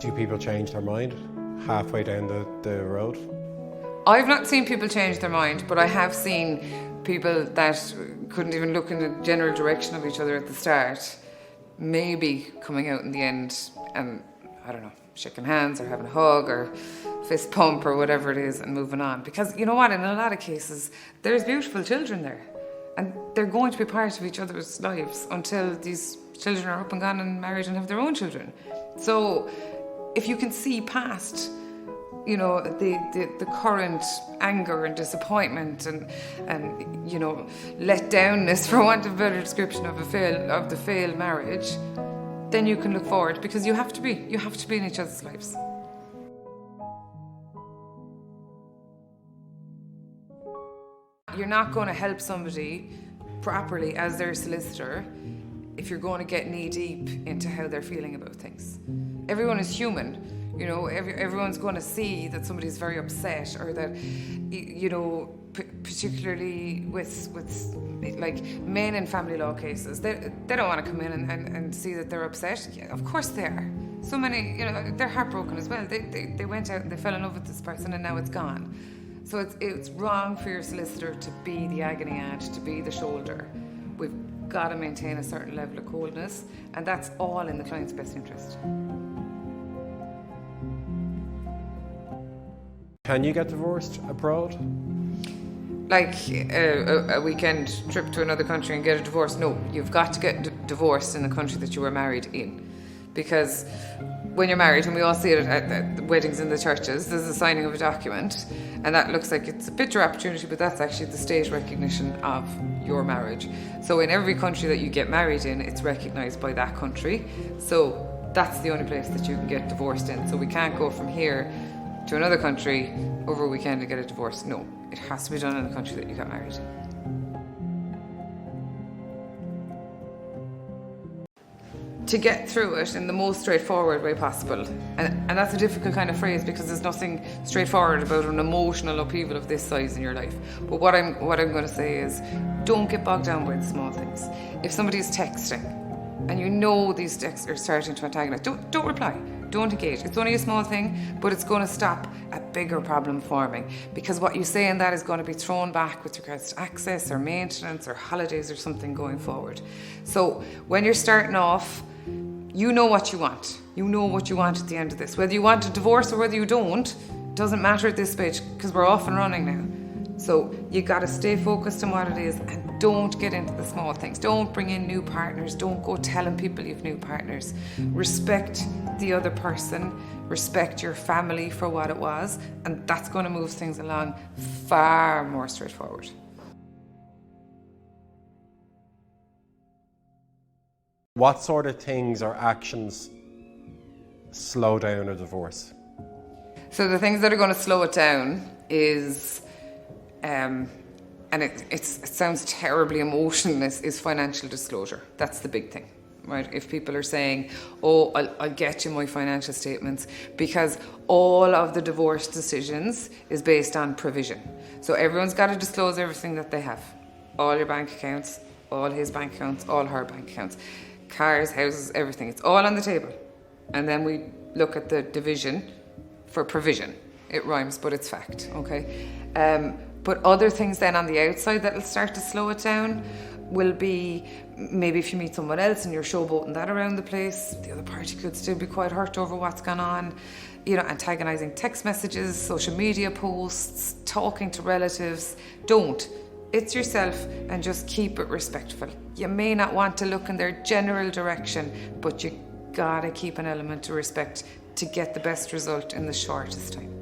Do people change their mind halfway down the road? I've not seen people change their mind, but I have seen people that couldn't even look in the general direction of each other at the start, maybe coming out in the end and, I don't know, shaking hands or having a hug or fist pump or whatever it is and moving on. Because you know what, in a lot of cases, there's beautiful children there and they're going to be part of each other's lives until these children are up and gone and married and have their own children. So if you can see past, you know, the current anger and disappointment and you know, let downness, for want of a better description of the failed marriage, then you can look forward, because you have to be in each other's lives. You're not going to help somebody properly as their solicitor if you're going to get knee deep into how they're feeling about things. Everyone is human. You know, everyone's going to see that somebody's very upset, or that, you know, particularly with like men in family law cases, they don't want to come in and see that they're upset. Yeah, of course they are. So many, you know, they're heartbroken as well. They went out and they fell in love with this person and now it's gone. So it's wrong for your solicitor to be the agony aunt, to be the shoulder. We've got to maintain a certain level of coldness, and that's all in the client's best interest. Can you get divorced abroad? Like a weekend trip to another country and get a divorce? No, you've got to get divorced in the country that you were married in. Because when you're married, and we all see it at the weddings in the churches, there's a signing of a document, and that looks like it's a picture opportunity, but that's actually the state recognition of your marriage. So in every country that you get married in, it's recognised by that country. So that's the only place that you can get divorced in. So we can't go from here to another country over a weekend and get a divorce. No, it has to be done in the country that you got married. To get through it in the most straightforward way possible. And that's a difficult kind of phrase, because there's nothing straightforward about an emotional upheaval of this size in your life. But what I'm going to say is, don't get bogged down by the small things. If somebody's texting and you know these texts are starting to antagonize, don't reply. Don't engage. It's only a small thing, but it's going to stop a bigger problem forming, because what you say in that is going to be thrown back with regards to access or maintenance or holidays or something going forward. So when you're starting off, you know what you want. You know what you want at the end of this. Whether you want a divorce or whether you don't, doesn't matter at this stage, because we're off and running now. So you got to stay focused on what it is, and don't get into the small things. Don't bring in new partners. Don't go telling people you've new partners. Respect the other person. Respect your family for what it was, and that's going to move things along far more straightforward. What sort of things or actions slow down a divorce? So the things that are going to slow it down is, and it sounds terribly emotionless, is financial disclosure. That's the big thing, right? If people are saying, oh, I'll get you my financial statements, because all of the divorce decisions is based on provision. So everyone's got to disclose everything that they have. All your bank accounts, all his bank accounts, all her bank accounts. Cars, houses, everything. It's all on the table. And then we look at the division for provision. It rhymes, but it's fact, okay? But other things then on the outside that will start to slow it down will be, maybe if you meet someone else and you're showboating that around the place, the other party could still be quite hurt over what's gone on. You know, antagonising text messages, social media posts, talking to relatives. Don't. It's yourself, and just keep it respectful. You may not want to look in their general direction, but you gotta keep an element of respect to get the best result in the shortest time.